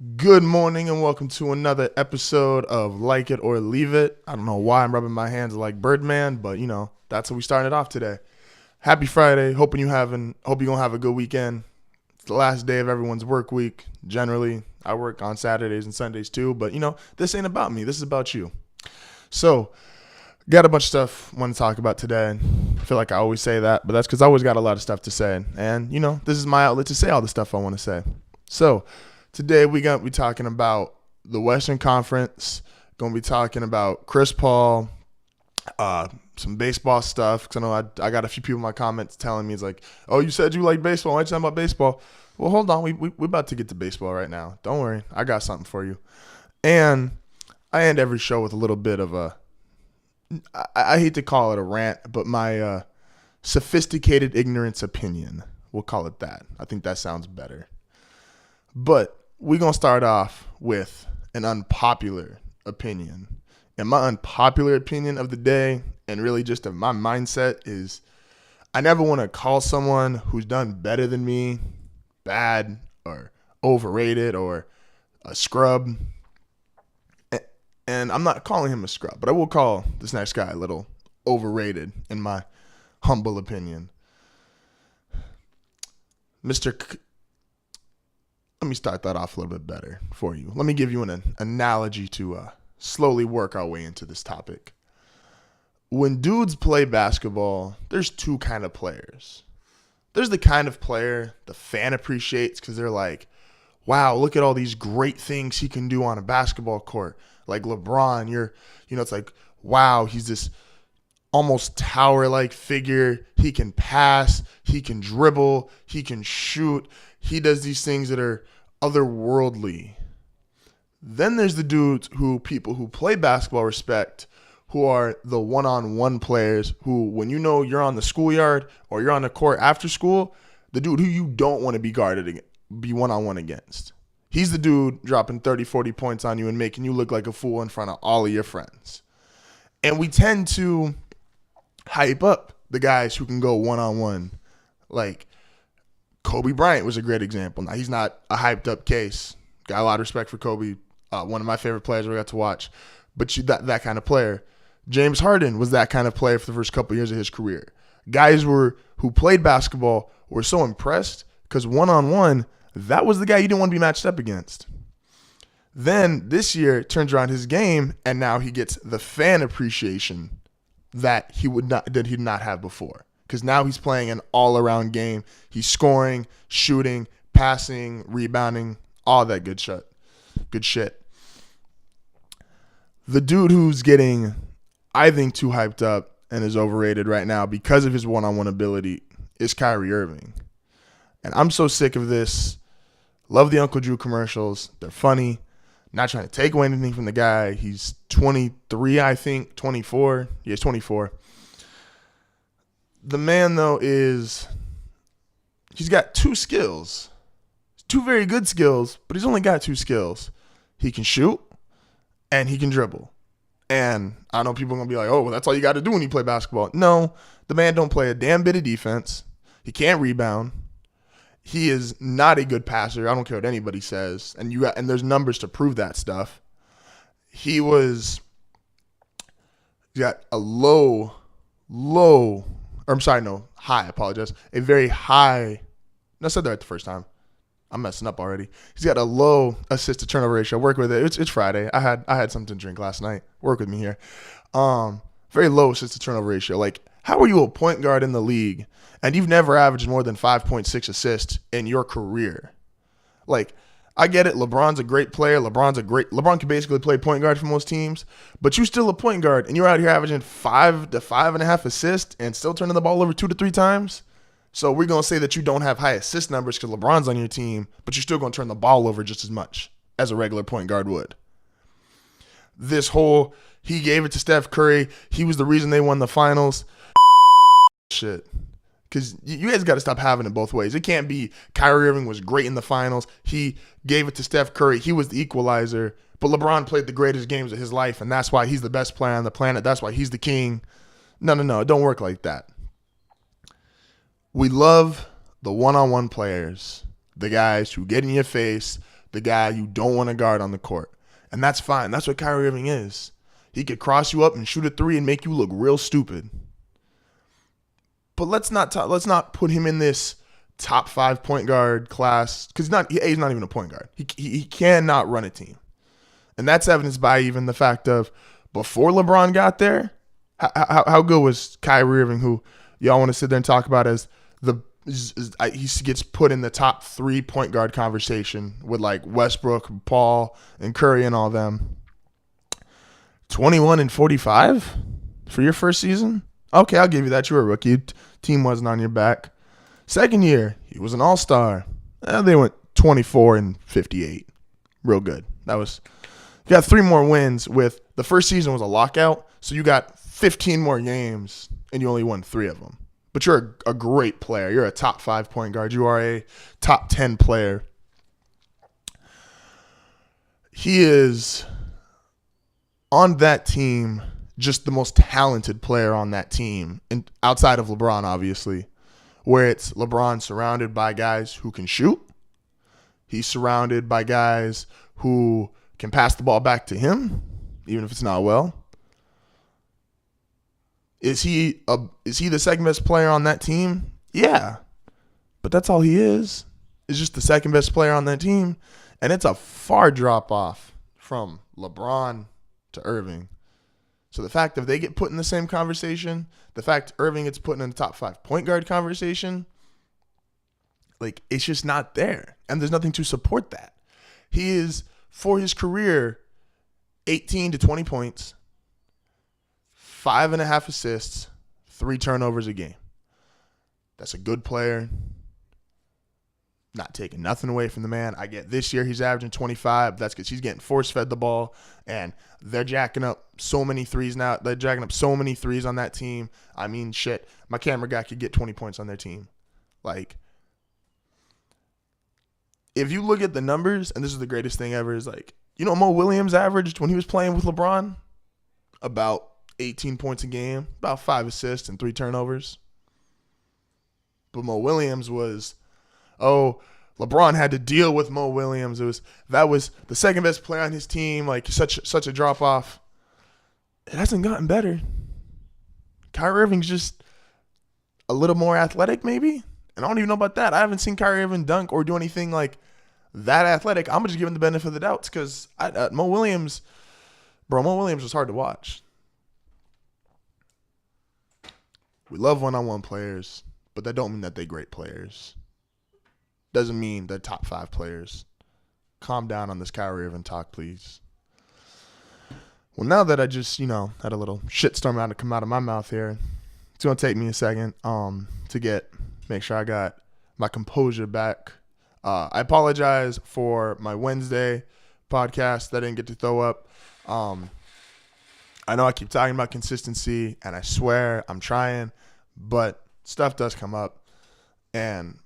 Good morning and welcome to another episode of Like It or Leave It. I don't know why I'm rubbing my hands like Birdman, but that's how we started off today. Happy Friday. Hope you're gonna have a good weekend. It's the last day of everyone's work week. Generally, I work on Saturdays and Sundays too, but this ain't about me. This is about you. So, got a bunch of stuff I want to talk about today. I feel like I always say that, but that's because I always got a lot of stuff to say. And, this is my outlet to say all the stuff I want to say. So, today we gonna be talking about the Western Conference. Gonna be talking about Chris Paul, some baseball stuff. Cause I know I got a few people in my comments telling me it's like, oh, you said you like baseball. Why'd you talk about baseball? Well, hold on. We about to get to baseball right now. Don't worry. I got something for you. And I end every show with a little bit of I hate to call it a rant, but my sophisticated ignorance opinion. We'll call it that. I think that sounds better. But we're going to start off with an unpopular opinion. And my unpopular opinion of the day, and really just of my mindset, is I never want to call someone who's done better than me bad or overrated or a scrub. And I'm not calling him a scrub, but I will call this next guy a little overrated in my humble opinion. Let me start that off a little bit better for you. Let me give you an analogy to slowly work our way into this topic. When dudes play basketball, there's two kind of players. There's the kind of player the fan appreciates because they're like, wow, look at all these great things he can do on a basketball court. Like LeBron, it's like, wow, he's this almost tower-like figure. He can pass, he can dribble, he can shoot. He does these things that are otherworldly. Then there's the dudes people who play basketball respect, who are the one-on-one players who, when you're on the schoolyard or you're on the court after school, the dude who you don't want to be one-on-one against. He's the dude dropping 30, 40 points on you and making you look like a fool in front of all of your friends. And we tend to hype up the guys who can go one-on-one. Like Kobe Bryant was a great example. Now, he's not a hyped up case. Got a lot of respect for Kobe. One of my favorite players I got to watch. But that kind of player. James Harden was that kind of player for the first couple of years of his career. Guys who played basketball were so impressed because one-on-one, that was the guy you didn't want to be matched up against. Then this year, it turns around his game, and now he gets the fan appreciation that he did not have before. Because now he's playing an all-around game. He's scoring, shooting, passing, rebounding, all that good shit. Good shit. The dude who's getting, I think, too hyped up and is overrated right now because of his one-on-one ability is Kyrie Irving. And I'm so sick of this. Love the Uncle Drew commercials. They're funny. Not trying to take away anything from the guy. He's 23, I think. 24. Yeah, he's 24. The man, though, he's got two skills. Two very good skills, but he's only got two skills. He can shoot and he can dribble. And I know people are going to be like, oh, well, that's all you got to do when you play basketball. No, the man don't play a damn bit of defense. He can't rebound. He is not a good passer. I don't care what anybody says. And there's numbers to prove that stuff. He got a high, I apologize. A very high, I said that right the first time. I'm messing up already. He's got a low assist to turnover ratio. Work with it. It's Friday. I had something to drink last night. Work with me here. Very low assist to turnover ratio. Like, how are you a point guard in the league and you've never averaged more than 5.6 assists in your career? Like, I get it. LeBron's a great player. LeBron can basically play point guard for most teams, but you're still a point guard and you're out here averaging 5 to 5.5 assists and still turning the ball over 2 to 3 times. So we're going to say that you don't have high assist numbers because LeBron's on your team, but you're still going to turn the ball over just as much as a regular point guard would. He gave it to Steph Curry. He was the reason they won the finals. Shit. Because you guys got to stop having it both ways. It can't be Kyrie Irving was great in the finals. He gave it to Steph Curry. He was the equalizer. But LeBron played the greatest games of his life, and that's why he's the best player on the planet. That's why he's the king. No. It don't work like that. We love the one-on-one players, the guys who get in your face, the guy you don't want to guard on the court. And that's fine. That's what Kyrie Irving is. He could cross you up and shoot a three and make you look real stupid. But let's not put him in this top 5 point guard class, because he's not even a point guard. He cannot run a team. And that's evidenced by even the fact of before LeBron got there, how good was Kyrie Irving, who y'all want to sit there and talk about as he gets put in the top 3 point guard conversation with like Westbrook, Paul, and Curry and all them. 21 and 45 for your first season? Okay, I'll give you that. You were a rookie. Team wasn't on your back. Second year, he was an all-star. They went 24 and 58. Real good. You got 3 more wins with the first season was a lockout, so you got 15 more games and you only won 3 of them. But you're a great player. You're a top 5 point guard. You are a top 10 player. He is on that team just the most talented player on that team, and outside of LeBron, obviously, where it's LeBron surrounded by guys who can shoot. He's surrounded by guys who can pass the ball back to him, even if it's not well. Is he the second best player on that team? Yeah. But that's all he is. Is just the second best player on that team. And it's a far drop off from LeBron to Irving. So the fact that they get put in the same conversation, the fact Irving gets put in the top 5 point guard conversation, like, it's just not there. And there's nothing to support that. He is, for his career, 18 to 20 points, 5.5 assists, 3 turnovers a game. That's a good player. Not taking nothing away from the man. I get this year he's averaging 25. That's because he's getting force-fed the ball, and they're jacking up so many threes now. They're jacking up so many threes on that team. I mean, shit, my camera guy could get 20 points on their team. Like, if you look at the numbers, and this is the greatest thing ever, is like, you know, Mo Williams averaged when he was playing with LeBron about 18 points a game, about 5 assists and 3 turnovers. But Mo Williams was, LeBron had to deal with Mo Williams. That was the second best player on his team, like such a drop off. It hasn't gotten better. Kyrie Irving's just a little more athletic, maybe. And I don't even know about that. I haven't seen Kyrie Irving dunk or do anything like that athletic. I'm just giving the benefit of the doubts because Mo Williams was hard to watch. We love one-on-one players, but that don't mean that they're great players. Doesn't mean they're top 5 players. Calm down on this Kyrie Irving talk, please. Well, now that I just, had a little shitstorm come out of my mouth here, it's going to take me a second to make sure I got my composure back. I apologize for my Wednesday podcast that I didn't get to throw up. I know I keep talking about consistency, and I swear I'm trying, but stuff does come up. And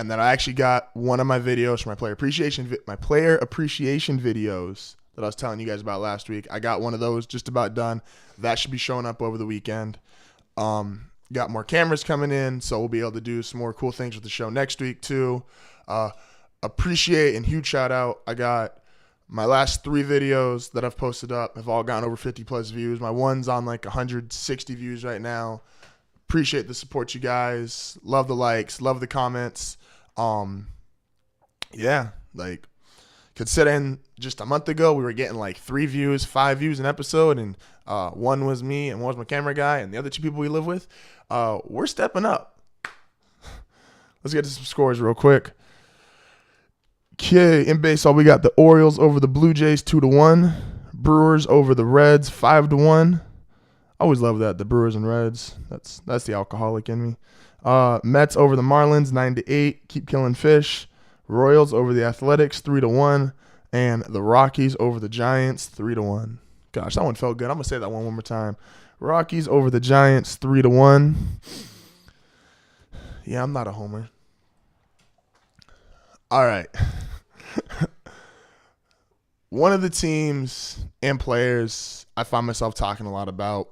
then I actually got one of my videos for my player appreciation videos that I was telling you guys about last week. I got one of those just about done. That should be showing up over the weekend. Got more cameras coming in, so we'll be able to do some more cool things with the show next week too. Appreciate and huge shout out. I got my last 3 videos that I've posted up have all gotten over 50 plus views. My one's on like 160 views right now. Appreciate the support, you guys. Love the likes, love the comments. Considering just a month ago we were getting like 3 views, 5 views an episode, and one was me and one was my camera guy, and the other 2 people we live with. We're stepping up. Let's get to some scores real quick. Okay, in baseball we got the Orioles over the Blue Jays 2-1, Brewers over the Reds 5-1. I always love that, the Brewers and Reds. That's the alcoholic in me. Mets over the Marlins 9-8. Keep killing fish. Royals over the Athletics 3-1, and the Rockies over the Giants 3-1. Gosh, that one felt good. I'm gonna say that one more time. Rockies over the Giants 3-1. Yeah, I'm not a homer. All right. One of the teams and players I find myself talking a lot about,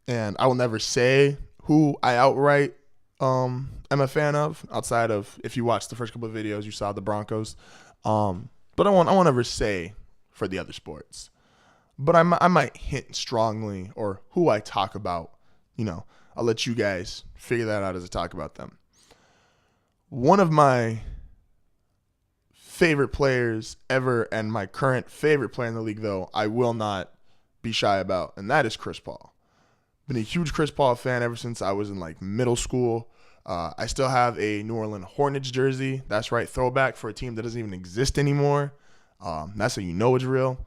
and I will never say who I outright am a fan of, outside of, if you watched the first couple of videos, you saw the Broncos. but I won't ever say for the other sports. But I might hint strongly or who I talk about. I'll let you guys figure that out as I talk about them. One of my favorite players ever and my current favorite player in the league, though, I will not be shy about, and that is Chris Paul. Been a huge Chris Paul fan ever since I was in middle school. I still have a New Orleans Hornets jersey. That's right, throwback for a team that doesn't even exist anymore. That's how you know it's real.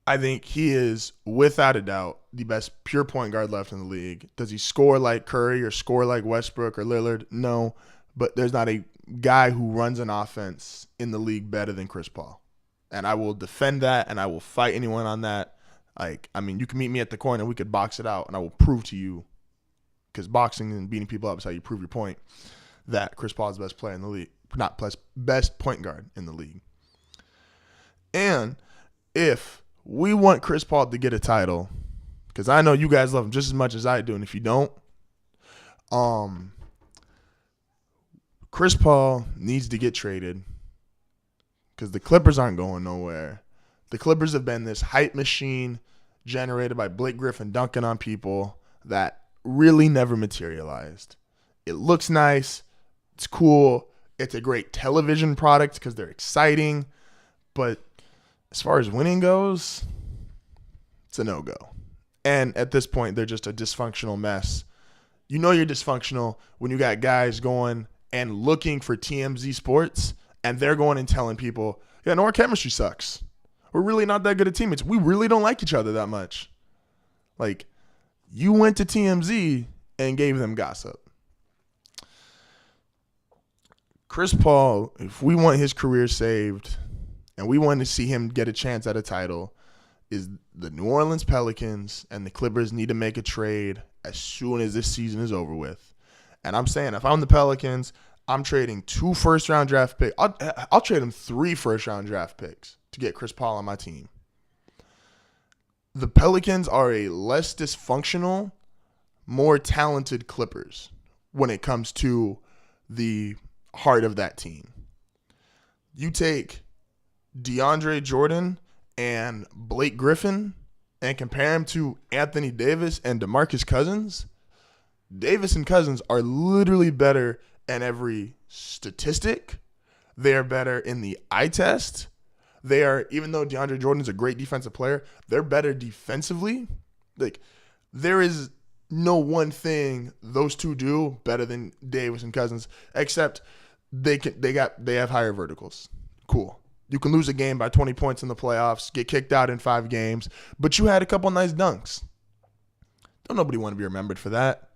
I think he is, without a doubt, the best pure point guard left in the league. Does he score like Curry or score like Westbrook or Lillard? No, but there's not a guy who runs an offense in the league better than Chris Paul. And I will defend that, and I will fight anyone on that. You can meet me at the corner, we could box it out, and I will prove to you, because boxing and beating people up is how you prove your point, that Chris Paul is the best player in the league. Not best point guard in the league. And if we want Chris Paul to get a title, because I know you guys love him just as much as I do, and if you don't, Chris Paul needs to get traded because the Clippers aren't going nowhere. The Clippers have been this hype machine generated by Blake Griffin dunking on people that really never materialized. It looks nice. It's cool. It's a great television product because they're exciting. But as far as winning goes, it's a no-go. And at this point, they're just a dysfunctional mess. You know you're dysfunctional when you got guys going and looking for TMZ Sports, and they're going and telling people, yeah, no, our chemistry sucks. We're really not that good at teammates. We really don't like each other that much. You went to TMZ and gave them gossip. Chris Paul, if we want his career saved and we want to see him get a chance at a title, is the New Orleans Pelicans and the Clippers need to make a trade as soon as this season is over with. And I'm saying if I'm the Pelicans, I'm trading 2 first-round draft picks. I'll trade him 3 first-round draft picks to get Chris Paul on my team. The Pelicans are a less dysfunctional, more talented Clippers when it comes to the heart of that team. You take DeAndre Jordan and Blake Griffin and compare him to Anthony Davis and DeMarcus Cousins. Davis and Cousins are literally better in every statistic. They are better in the eye test. They are, even though DeAndre Jordan is a great defensive player, they're better defensively. There is no one thing those two do better than Davis and Cousins, except they have higher verticals. Cool. You can lose a game by 20 points in the playoffs, get kicked out in 5 games, but you had a couple nice dunks. Don't nobody want to be remembered for that.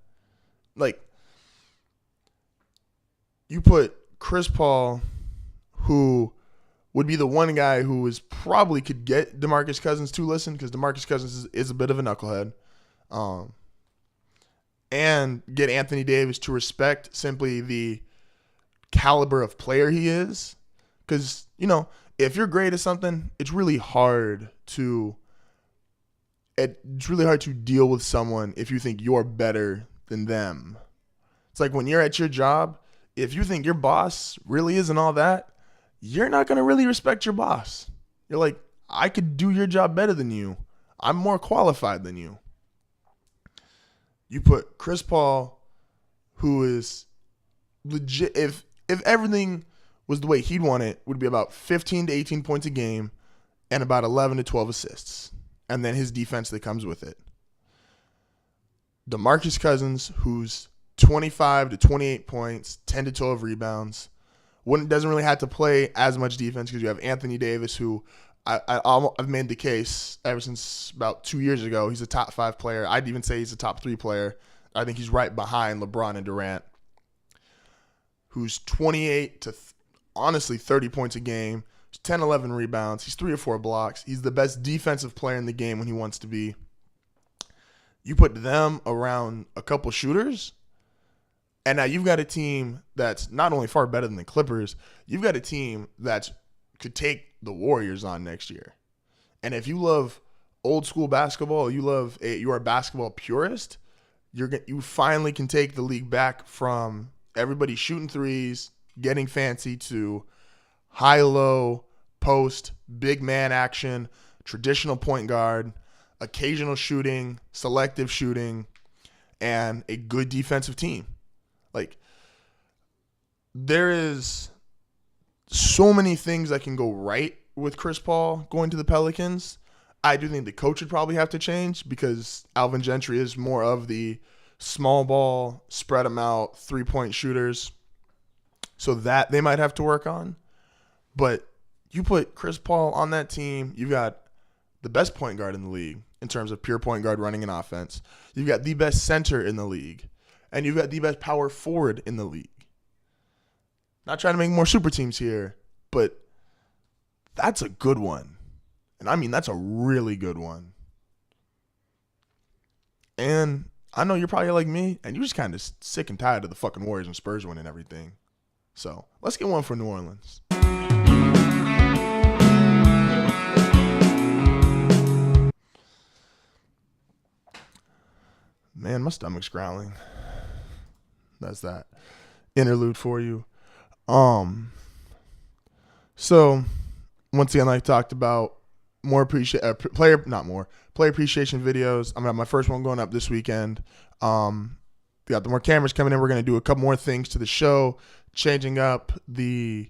You put Chris Paul, who would be the one guy who probably could get DeMarcus Cousins to listen, because DeMarcus Cousins is a bit of a knucklehead, and get Anthony Davis to respect simply the caliber of player he is. Because, if you're great at something, it's really hard to deal with someone if you think you're better than them. It's like when you're at your job, if you think your boss really isn't all that, you're not going to really respect your boss. You're like, I could do your job better than you. I'm more qualified than you. You put Chris Paul, who is legit, if everything was the way he'd want it, would be about 15 to 18 points a game and about 11 to 12 assists. And then his defense that comes with it. DeMarcus Cousins, who's 25 to 28 points, 10 to 12 rebounds. Doesn't really have to play as much defense because you have Anthony Davis, who I've made the case ever since about 2 years ago. He's a top 5 player. I'd even say he's a top 3 player. I think he's right behind LeBron and Durant, who's 28 to honestly 30 points a game, 10, 11 rebounds. He's 3 or 4 blocks. He's the best defensive player in the game when he wants to be. You put them around a couple shooters, and now you've got a team that's not only far better than the Clippers, you've got a team that could take the Warriors on next year. And if you love old school basketball, you're a basketball purist, you finally can take the league back from everybody shooting threes, getting fancy, to high-low, post, big man action, traditional point guard, occasional shooting, selective shooting, and a good defensive team. Like, there is so many things that can go right with Chris Paul going to the Pelicans. I do think the coach would probably have to change because Alvin Gentry is more of the small ball, spread them out, three-point shooters. So that they might have to work on. But you put Chris Paul on that team, you've got the best point guard in the league in terms of pure point guard running an offense. You've got the best center in the league. And you've got the best power forward in the league. Not trying to make more super teams here, but that's a good one. And I mean, that's a really good one. And I know you're probably like me, and you're just kind of sick and tired of the fucking Warriors and Spurs winning everything. So let's get one for New Orleans. Man, my stomach's growling. That's that interlude for you. So once again, like I talked about, player appreciation videos. I'm gonna have my first one going up this weekend. We got the more cameras coming in. We're gonna do a couple more things to the show, changing up a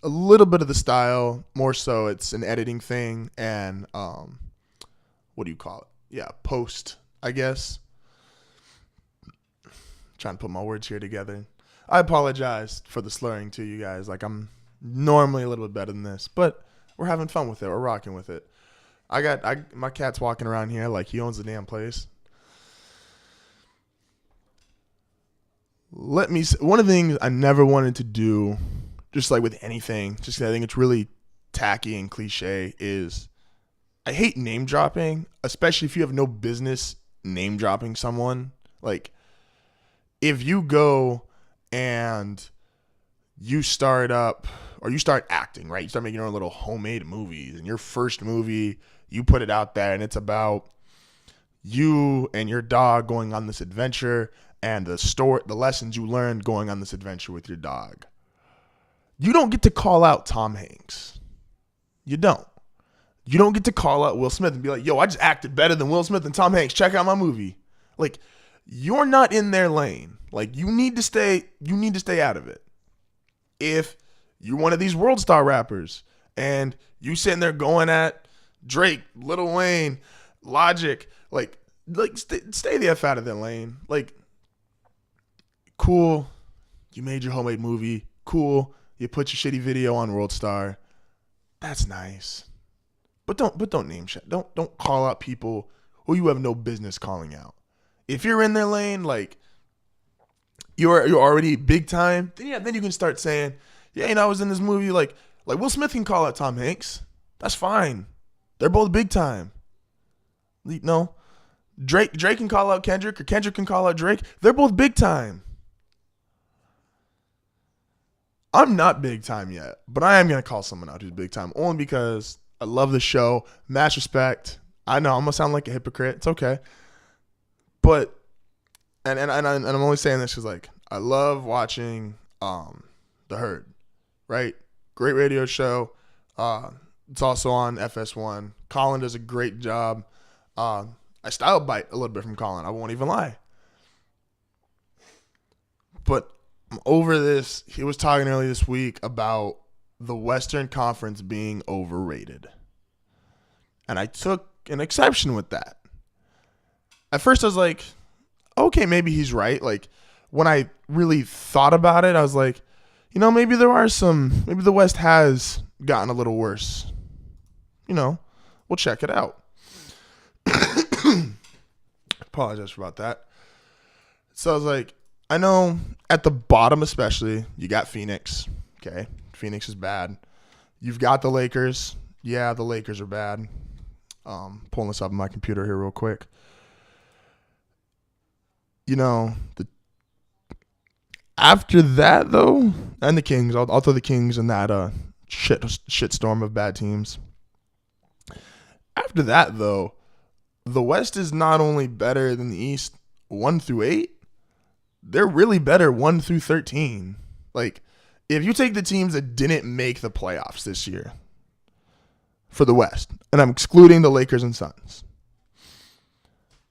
little bit of the style. More so, it's an editing thing and what do you call it? Yeah, post, I guess. Trying to put my words here together. I apologize for the slurring to you guys. Like, I'm normally a little bit better than this, but we're having fun with it. We're rocking with it. My cat's walking around here like he owns the damn place. One of the things I never wanted to do, just like with anything, just 'cause I think it's really tacky and cliche, is I hate name dropping, especially if you have no business name dropping someone. Like, if you go and you start acting, right? You start making your own little homemade movies, and your first movie, you put it out there, and it's about you and your dog going on this adventure and the lessons you learned going on this adventure with your dog. You don't get to call out Tom Hanks. You don't. You don't get to call out Will Smith and be like, yo, I just acted better than Will Smith and Tom Hanks. Check out my movie. Like, you're not in their lane. Like, you need to stay out of it. If you're one of these world star rappers and you sitting there going at Drake, Lil Wayne, Logic, like stay the F out of their lane. Like, cool, you made your homemade movie. Cool, you put your shitty video on World Star. That's nice. But don't name shit. Don't call out people who you have no business calling out. If you're in their lane, like, you're already big time, then you can start saying, yeah, I was in this movie. Like Will Smith can call out Tom Hanks. That's fine. They're both big time. No, Drake can call out Kendrick, or Kendrick can call out Drake. They're both big time. I'm not big time yet, but I am gonna call someone out who's big time, only because I love the show. Mass respect. I know I'm gonna sound like a hypocrite. It's okay. But and I'm only saying this because, like, I love watching The Herd, right? Great radio show. It's also on FS1. Colin does a great job. I style bite a little bit from Colin. I won't even lie. But I'm over this. He was talking earlier this week about the Western Conference being overrated. And I took an exception with that. At first I was like, okay, maybe he's right. Like, when I really thought about it, I was like, maybe the West has gotten a little worse. We'll check it out. Apologize about that. So I was like, I know at the bottom especially, you got Phoenix. Okay, Phoenix is bad. You've got the Lakers. Yeah, the Lakers are bad. Pulling this up on my computer here real quick. After that, though, and the Kings, I'll throw the Kings in that shitstorm of bad teams. After that, though, the West is not only better than the East 1 through 8, they're really better 1 through 13. Like, If you take the teams that didn't make the playoffs this year for the West, and I'm excluding the Lakers and Suns,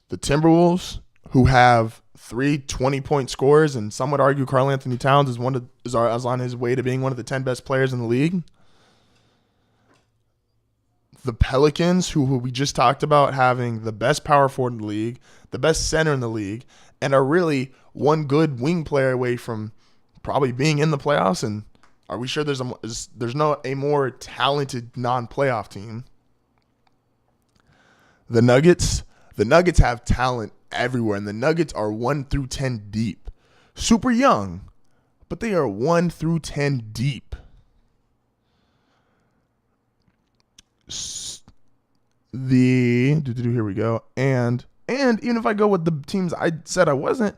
the Timberwolves, who have 3 20-point scorers, and some would argue Karl Anthony Towns is on his way to being one of the 10 best players in the league. The Pelicans, who we just talked about having the best power forward in the league, the best center in the league, and are really one good wing player away from probably being in the playoffs. And are we sure there's not a more talented non-playoff team? The Nuggets have talent everywhere, and the Nuggets are 1 through 10 deep. Super young, but they are 1 through 10 deep. Here we go. And even if I go with the teams I said I wasn't,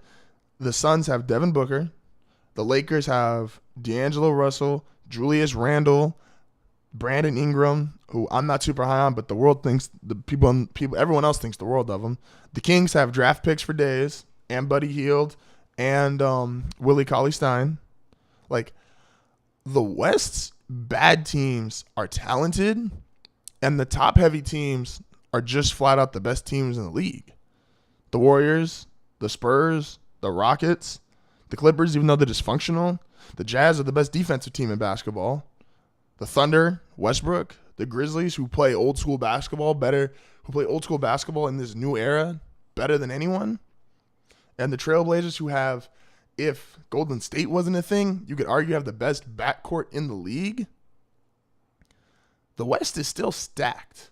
the Suns have Devin Booker. The Lakers have D'Angelo Russell, Julius Randle, Brandon Ingram, who I'm not super high on, but the world thinks everyone else thinks the world of them. The Kings have draft picks for days, and Buddy Hield, and Willie Cauley-Stein. Like, the West's bad teams are talented, and the top-heavy teams are just flat out the best teams in the league. The Warriors, the Spurs, the Rockets, the Clippers, even though they're dysfunctional. The Jazz are the best defensive team in basketball. The Thunder, Westbrook, the Grizzlies, who play old school basketball in this new era better than anyone. And the Trailblazers, who have, if Golden State wasn't a thing, you could argue have the best backcourt in the league. The West is still stacked.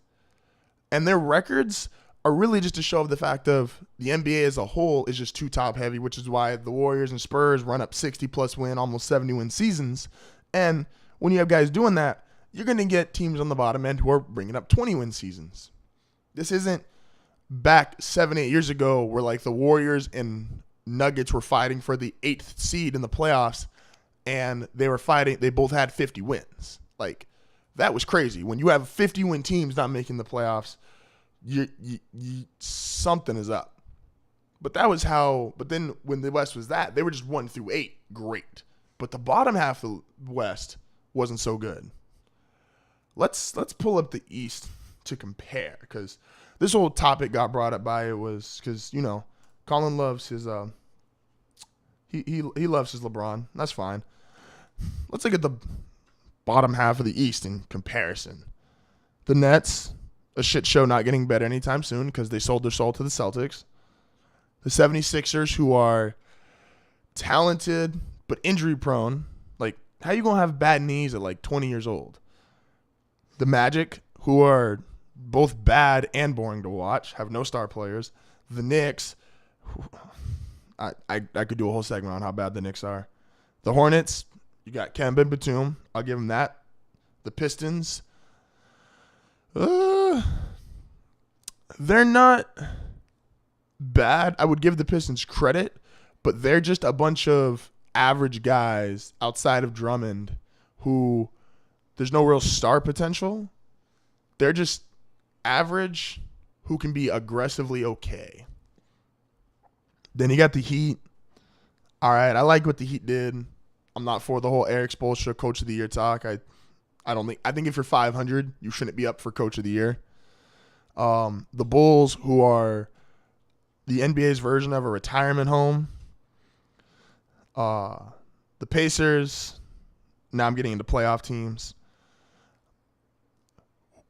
And their records are really just a show of the fact of the NBA as a whole is just too top heavy, which is why the Warriors and Spurs run up 60-plus win, almost 70-win seasons. And when you have guys doing that, you're going to get teams on the bottom end who are bringing up 20-win seasons. This isn't back 7-8 years ago where like the Warriors and Nuggets were fighting for the 8th seed in the playoffs, and they both had 50 wins. Like, that was crazy. When you have 50-win teams not making the playoffs, something is up. But then when the West was that, they were just 1 through 8, great. But the bottom half of the West wasn't so good. Let's pull up the East to compare, because this whole topic got brought up by because Colin loves his he loves his LeBron. That's fine. Let's look at the bottom half of the East in comparison. The Nets, a shit show, not getting better anytime soon because they sold their soul to the Celtics. The 76ers, who are talented but injury prone. Like, how you going to have bad knees at like 20 years old? The Magic, who are both bad and boring to watch, have no star players. The Knicks, I could do a whole segment on how bad the Knicks are. The Hornets, you got Kemba Batum. I'll give them that. The Pistons, they're not bad. I would give the Pistons credit, but they're just a bunch of average guys outside of Drummond who there's no real star potential. They're just average who can be aggressively okay. Then you got the Heat. All right, I like what the Heat did. I'm not for the whole Eric Spoelstra Coach of the Year talk. I think if you're 500, you shouldn't be up for Coach of the Year. The Bulls, who are the NBA's version of a retirement home. The Pacers. Now I'm getting into playoff teams.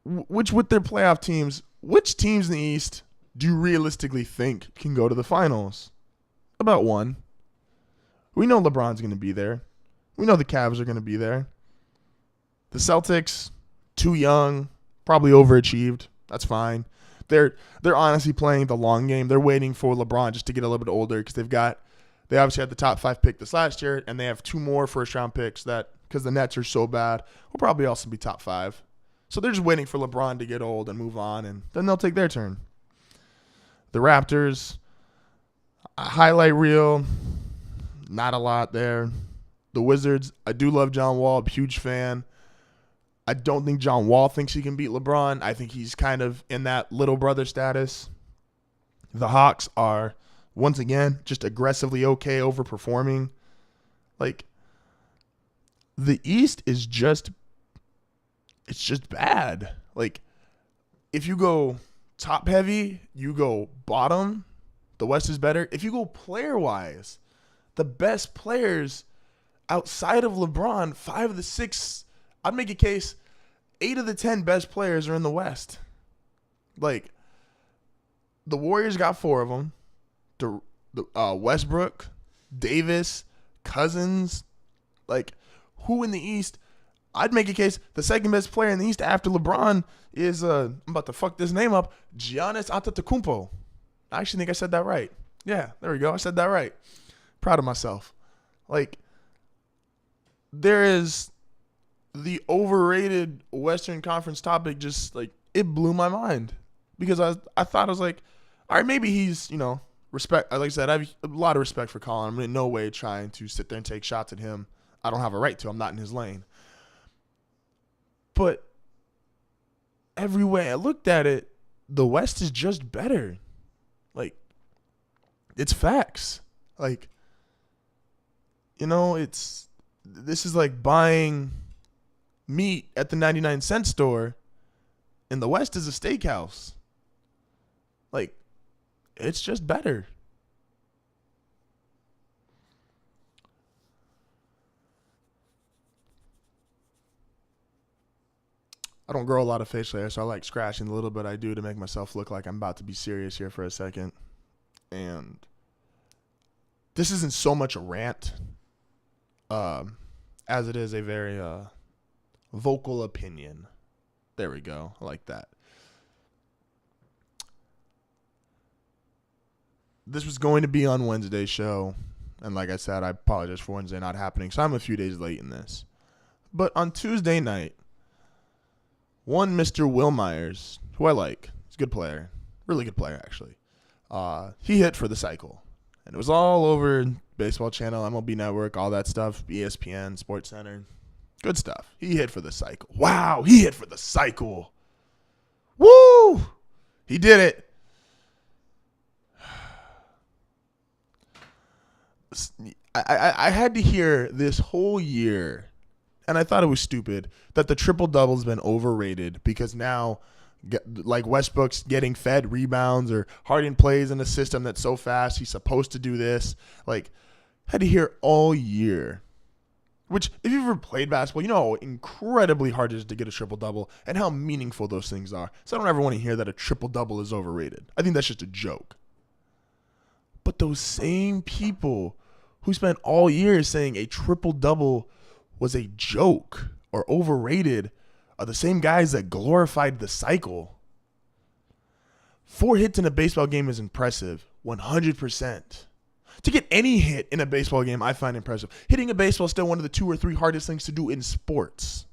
With their playoff teams, which teams in the East do you realistically think can go to the finals? About one. We know LeBron's going to be there. We know the Cavs are going to be there. The Celtics, too young, probably overachieved. That's fine. They're honestly playing the long game. They're waiting for LeBron just to get a little bit older because they obviously had the top 5 pick this last year, and they have 2 more first-round picks that, because the Nets are so bad, will probably also be top 5. So they're just waiting for LeBron to get old and move on, and then they'll take their turn. The Raptors, a highlight reel, not a lot there. The Wizards, I do love John Wall, huge fan. I don't think John Wall thinks he can beat LeBron. I think he's kind of in that little brother status. The Hawks are, once again, just aggressively okay, overperforming. Like, The East is it's just bad. Like, if you go top heavy, you go bottom, the West is better. If you go player wise, the best players outside of LeBron, 5 of the 6, I'd make a case, 8 of the 10 best players are in the West. Like, the Warriors got 4 of them. Westbrook, Davis, Cousins. Like, who in the East? I'd make a case the second best player in the East after LeBron is, I'm about to fuck this name up, Giannis Antetokounmpo. I actually think I said that right. Yeah, there we go. I said that right. Proud of myself. Like, there is the overrated Western Conference topic, just like, it blew my mind. Because I thought, I was like, all right, maybe he's, respect. Like I said, I have a lot of respect for Colin. I'm in no way trying to sit there and take shots at him. I don't have a right to. I'm not in his lane. But every way I looked at it, the West is just better. Like, it's facts. Like, this is like buying meat at the 99-cent store, and the West is a steakhouse. Like, it's just better. I don't grow a lot of facial hair, so I like scratching the little bit I do to make myself look like I'm about to be serious here for a second. And this isn't so much a rant as it is a very vocal opinion. There we go. I like that. This was going to be on Wednesday's show. And like I said, I apologize for Wednesday not happening. So I'm a few days late in this. But on Tuesday night, one Mr. Will Myers, who I like, he's a good player. Really good player, actually. He hit for the cycle. And it was all over Baseball Channel, MLB Network, all that stuff, ESPN, Sports Center. Good stuff. He hit for the cycle. Wow, he hit for the cycle. Woo! He did it. I had to hear this whole year, and I thought it was stupid, that the triple-double has been overrated because now, like, Westbrook's getting fed rebounds or Harden plays in a system that's so fast, he's supposed to do this. Like, had to hear all year. Which, if you've ever played basketball, you know how incredibly hard it is to get a triple-double and how meaningful those things are. So I don't ever want to hear that a triple-double is overrated. I think that's just a joke. But those same people who spent all year saying a triple-double was a joke or overrated are the same guys that glorified the cycle. 4 hits in a baseball game is impressive, 100%. To get any hit in a baseball game, I find impressive. Hitting a baseball is still one of the 2 or 3 hardest things to do in sports.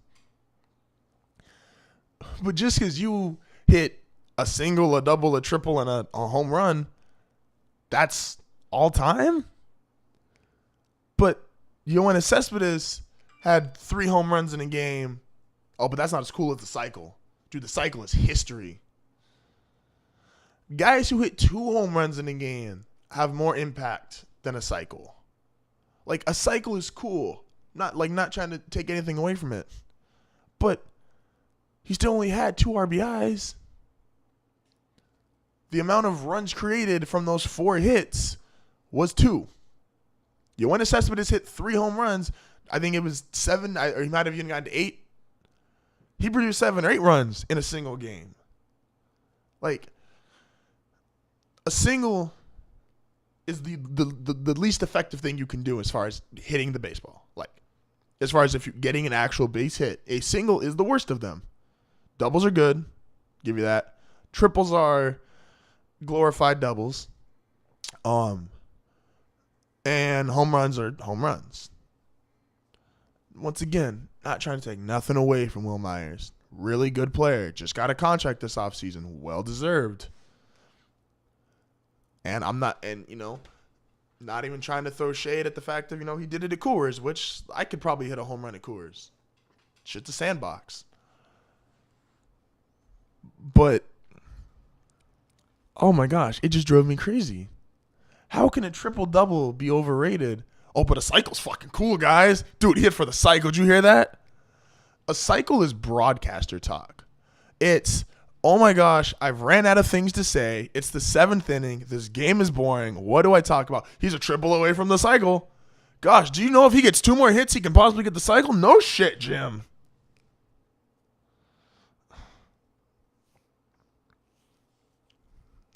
But just because you hit a single, a double, a triple, and a home run, that's all time? But Yoenis Cespedes had 3 home runs in a game. Oh, but that's not as cool as the cycle. Dude, the cycle is history. Guys who hit 2 home runs in a game have more impact than a cycle. Like, a cycle is cool. Not trying to take anything away from it. But he still only had 2 RBIs. The amount of runs created from those 4 hits was 2. Yoenis Cespedes hit 3 home runs. I think it was 7, or he might have even gotten to 8. He produced 7 or 8 runs in a single game. Like, a single is the least effective thing you can do as far as hitting the baseball. Like, as far as if you're getting an actual base hit, a single is the worst of them. Doubles are good. Give you that. Triples are glorified doubles. And home runs are home runs. Once again, not trying to take nothing away from Will Myers. Really good player. Just got a contract this offseason. Well deserved. And I'm not, not even trying to throw shade at the fact of, he did it at Coors, which I could probably hit a home run at Coors. Shit's a sandbox. But, oh my gosh, it just drove me crazy. How can a triple-double be overrated Oh, but a cycle's fucking cool, guys. Dude, he hit for the cycle. Did you hear that? A cycle is broadcaster talk. It's, oh my gosh, I've ran out of things to say. It's the 7th inning. This game is boring. What do I talk about? He's a triple away from the cycle. Gosh, do you know if he gets 2 more hits, he can possibly get the cycle? No shit, Jim.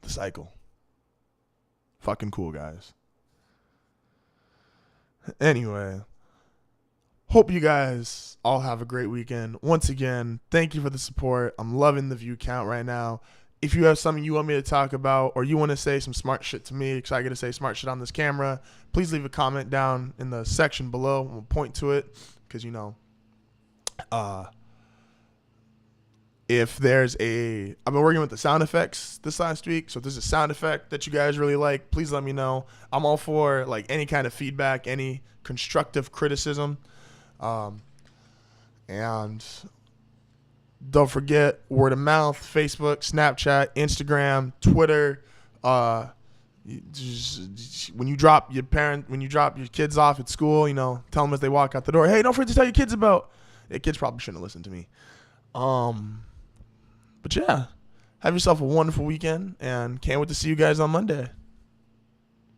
The cycle. Fucking cool, guys. Anyway, hope you guys all have a great weekend. Once again, thank you for the support. I'm loving the view count right now. If you have something you want me to talk about or you want to say some smart shit to me because I get to say smart shit on this camera, please leave a comment down in the section below. We'll point to it because, you know, if there's I've been working with the sound effects this last week, so if there's a sound effect that you guys really like, please let me know. I'm all for like any kind of feedback, any constructive criticism. And don't forget, word of mouth, Facebook, Snapchat, Instagram, Twitter. When you drop your kids off at school, you know, tell them as they walk out the door, hey, don't forget to tell your kids about. Yeah, kids probably shouldn't listen to me. But yeah, have yourself a wonderful weekend and can't wait to see you guys on Monday.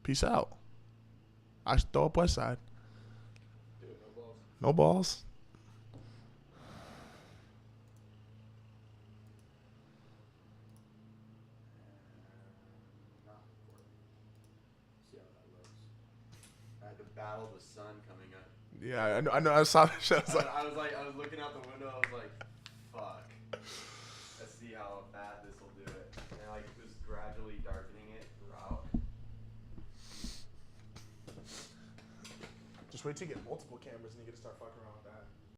Peace out. I should throw up West Side. Dude, no balls. No balls. See how that looks. I had to battle the sun coming up. Yeah, I know. I saw that shit. I was looking out the window. I was like, fuck. Let's see how bad this will do it. And like, it was gradually darkening it throughout. Just wait till you get multiple cameras and you get to start fucking around with that.